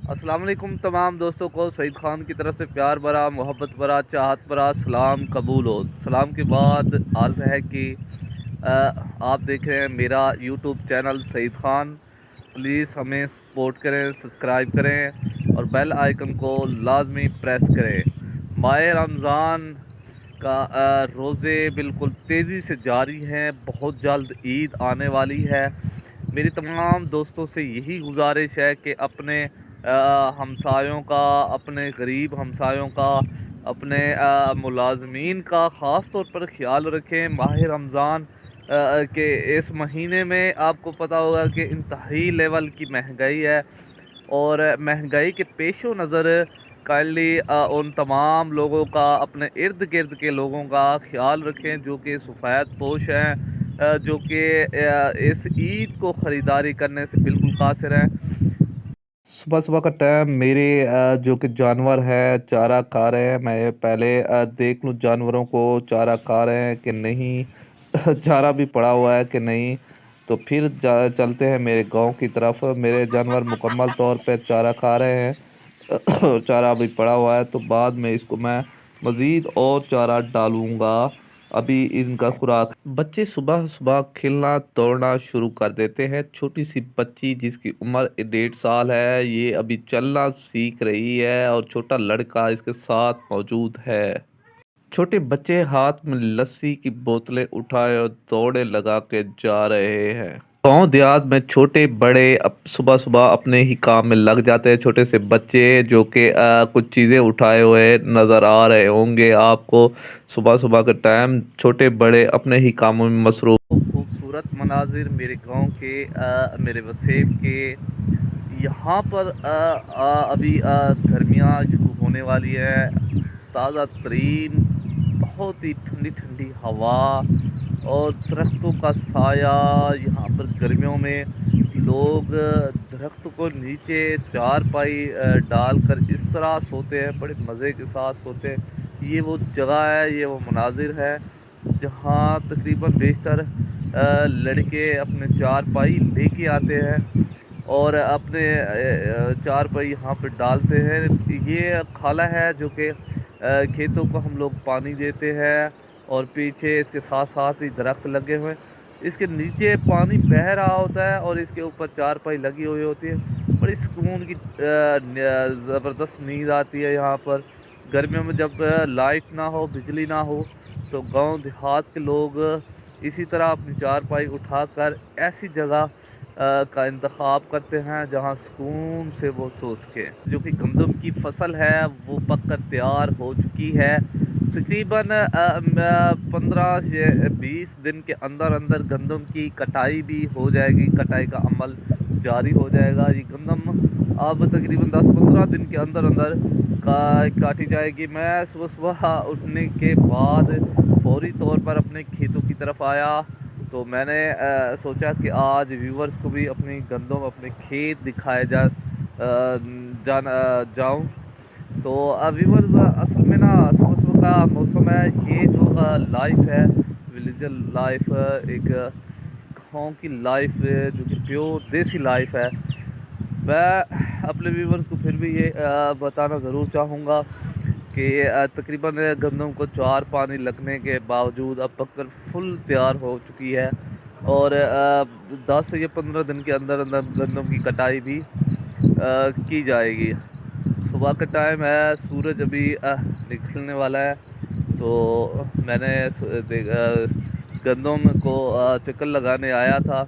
السلام علیکم تمام دوستوں کو سعید خان کی طرف سے پیار بھرا محبت بھرا چاہت بھرا سلام قبول ہو۔ سلام کے بعد عرض ہے کہ آپ دیکھ رہے ہیں میرا YouTube channel Saeed Khan. Please ہمیں سپورٹ کریں، سبسکرائب کریں اور بیل آئیکن کو لازمی پریس کریں۔ ماہ رمضان کا روزے بالکل تیزی سے جاری ہیں، بہت جلد عید آنے والی ہے۔ میری تمام دوستوں سے یہی گزارش ہے کہ اپنے ہمسایوں کا، اپنے غریب ہمسایوں کا، اپنے ملازمین کا خاص طور پر خیال رکھیں۔ ماہ رمضان کے اس مہینے میں آپ کو پتہ ہوگا کہ انتہائی لیول کی مہنگائی ہے، اور مہنگائی کے پیش و نظر کائنڈلی ان تمام لوگوں کا، اپنے ارد گرد کے لوگوں کا خیال رکھیں جو کہ سفید پوش ہیں، جو کہ اس عید کو خریداری کرنے سے بالکل قاصر ہیں۔ صبح صبح کا ٹائم میرے جو کہ جانور ہیں چارہ کھا رہے ہیں، میں پہلے دیکھ لوں جانوروں کو چارہ کھا رہے ہیں کہ نہیں، چارہ بھی پڑا ہوا ہے کہ نہیں، تو پھر چلتے ہیں میرے گاؤں کی طرف۔ میرے جانور مکمل طور پہ چارہ کھا رہے ہیں، چارہ بھی پڑا ہوا ہے، تو بعد میں اس کو میں مزید اور چارہ ڈالوں گا۔ ابھی ان کا خوراک، بچے صبح صبح کھیلنا دوڑنا شروع کر دیتے ہیں۔ چھوٹی سی بچی جس کی عمر 1.5 سال ہے، یہ ابھی چلنا سیکھ رہی ہے، اور چھوٹا لڑکا اس کے ساتھ موجود ہے۔ چھوٹے بچے ہاتھ میں لسی کی بوتلیں اٹھائے اور دوڑے لگا کے جا رہے ہیں۔ گاؤں دیہات میں چھوٹے بڑے صبح صبح اپنے ہی کام میں لگ جاتے ہیں۔ چھوٹے سے بچے جو کہ کچھ چیزیں اٹھائے ہوئے نظر آ رہے ہوں گے آپ کو۔ صبح صبح کا ٹائم چھوٹے بڑے اپنے ہی کاموں میں مصروف۔ خوبصورت مناظر میرے گاؤں کے، میرے وسیب کے۔ یہاں پر ابھی گرمیاں شروع ہونے والی ہے، تازہ ترین بہت ہی ٹھنڈی ٹھنڈی ہوا اور درختوں کا سایہ۔ یہاں پر گرمیوں میں لوگ درخت کو نیچے چارپائی ڈال کر اس طرح سوتے ہیں، بڑے مزے کے ساتھ سوتے ہیں۔ یہ وہ جگہ ہے، یہ وہ مناظر ہے جہاں تقریباً بیشتر لڑکے اپنے چارپائی لے کے آتے ہیں اور اپنے چارپائی یہاں پہ ڈالتے ہیں۔ یہ خالہ ہے جو کہ کھیتوں کو ہم لوگ پانی دیتے ہیں، اور پیچھے اس کے ساتھ ساتھ ہی درخت لگے ہوئے ہیں۔ اس کے نیچے پانی بہہ رہا ہوتا ہے اور اس کے اوپر چارپائی لگی ہوئی ہوتی ہے۔ بڑی سکون کی زبردست نیند آتی ہے یہاں پر۔ گرمیوں میں جب لائٹ نہ ہو، بجلی نہ ہو، تو گاؤں دیہات کے لوگ اسی طرح اپنی چارپائی اٹھا کر ایسی جگہ کا انتخاب کرتے ہیں جہاں سکون سے وہ سو سکے۔ جو کہ گندم کی فصل ہے وہ پک کر تیار ہو چکی ہے۔ تقریباً 15 سے 20 دن کے اندر اندر گندم کی کٹائی بھی ہو جائے گی، کٹائی کا عمل جاری ہو جائے گا۔ یہ گندم اب تقریباً 10-15 دن کے اندر اندر کاٹی جائے گی۔ میں صبح صبح اٹھنے کے بعد فوری طور پر اپنے کھیتوں کی طرف آیا، تو میں نے سوچا کہ آج ویورز کو بھی اپنی گندم، اپنے کھیت دکھائے جاؤں۔ تو ویورز اصل میں نا صبح صبح کا موسم ہے، یہ جو لائف ہے، ولیجل لائف، ایک گاؤں کی لائف جو کہ پیور دیسی لائف ہے۔ میں اپنے ویورز کو پھر بھی یہ بتانا ضرور چاہوں گا کہ تقریباً گندم کو 4 پانی لگنے کے باوجود اب پک کر فل تیار ہو چکی ہے، اور 10 یا 15 دن کے اندر اندر گندم کی کٹائی بھی کی جائے گی۔ صبح کا ٹائم ہے، سورج ابھی نکلنے والا ہے، تو میں نے گندم کو چکر لگانے آیا تھا،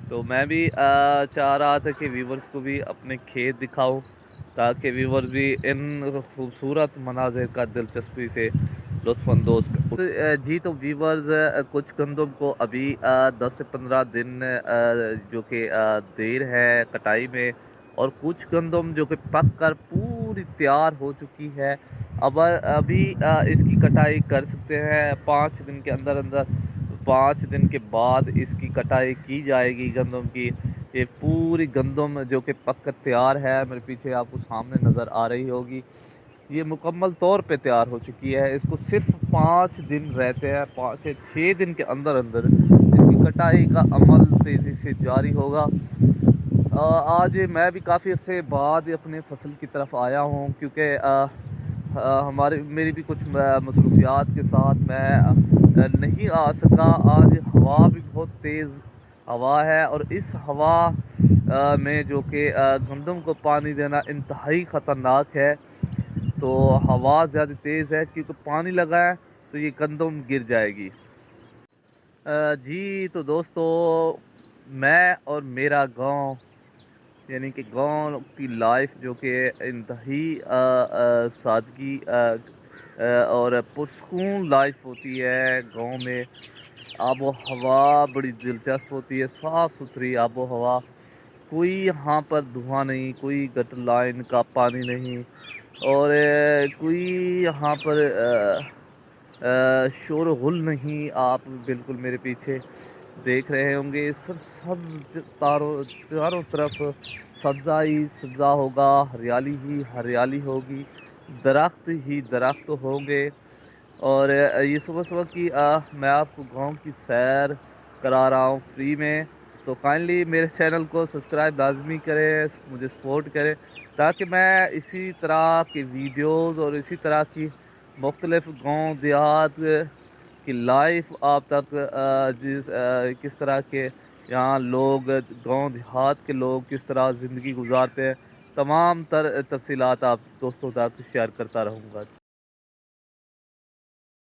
تو میں بھی چاہ رہا تھا کہ ویورز کو بھی اپنے کھیت دکھاؤں تاکہ ویورز بھی ان خوبصورت مناظر کا دلچسپی سے لطف اندوز کر۔ جی تو ویورز، کچھ گندم کو ابھی 10 سے 15 دن جو کہ دیر ہے کٹائی میں، اور کچھ گندم جو کہ پک کر پوری تیار ہو چکی ہے، ابھی اس کی کٹائی کر سکتے ہیں 5 دن کے اندر اندر۔ 5 دن کے بعد اس کی کٹائی کی جائے گی گندم کی۔ یہ پوری گندم جو کہ پک کر تیار ہے، میرے پیچھے آپ کو سامنے نظر آ رہی ہوگی، یہ مکمل طور پہ تیار ہو چکی ہے۔ اس کو صرف 5 دن رہتے ہیں، 5 سے 6 دن کے اندر اندر اس کی کٹائی کا عمل تیزی سے جاری ہوگا۔ آج میں بھی کافی عرصے بعد اپنے فصل کی طرف آیا ہوں، کیونکہ میری بھی کچھ مصروفیات کے ساتھ میں نہیں آ سکا۔ آج ہوا بھی بہت تیز ہوا ہے، اور اس ہوا میں جو کہ گندم کو پانی دینا انتہائی خطرناک ہے۔ تو ہوا زیادہ تیز ہے، کیونکہ پانی لگا ہے تو یہ گندم گر جائے گی۔ جی تو دوستو، میں اور میرا گاؤں، یعنی کہ گاؤں کی لائف جو کہ انتہائی سادگی اور پرسکون لائف ہوتی ہے گاؤں میں۔ آب و ہوا بڑی دلچسپ ہوتی ہے، صاف ستھری آب و ہوا، کوئی یہاں پر دھواں نہیں، کوئی گٹر لائن کا پانی نہیں، اور کوئی یہاں پر شور و غل نہیں۔ آپ بالکل میرے پیچھے دیکھ رہے ہوں گے، سرسبز چاروں طرف سبزہ ہی سبزہ ہوگا، ہریالی ہی ہریالی ہوگی، درخت ہی درخت ہوں گے۔ اور یہ صبح صبح کی میں آپ کو گاؤں کی سیر کرا رہا ہوں فری میں، تو کائنڈلی میرے چینل کو سبسکرائب لازمی کریں، مجھے سپورٹ کریں، تاکہ میں اسی طرح کی ویڈیوز اور اسی طرح کی مختلف گاؤں دیہات کی لائف آپ تک کس طرح کے یہاں لوگ، گاؤں دیہات کے لوگ کس طرح زندگی گزارتے ہیں، تمام تر تفصیلات آپ دوستوں تک شیئر کرتا رہوں گا۔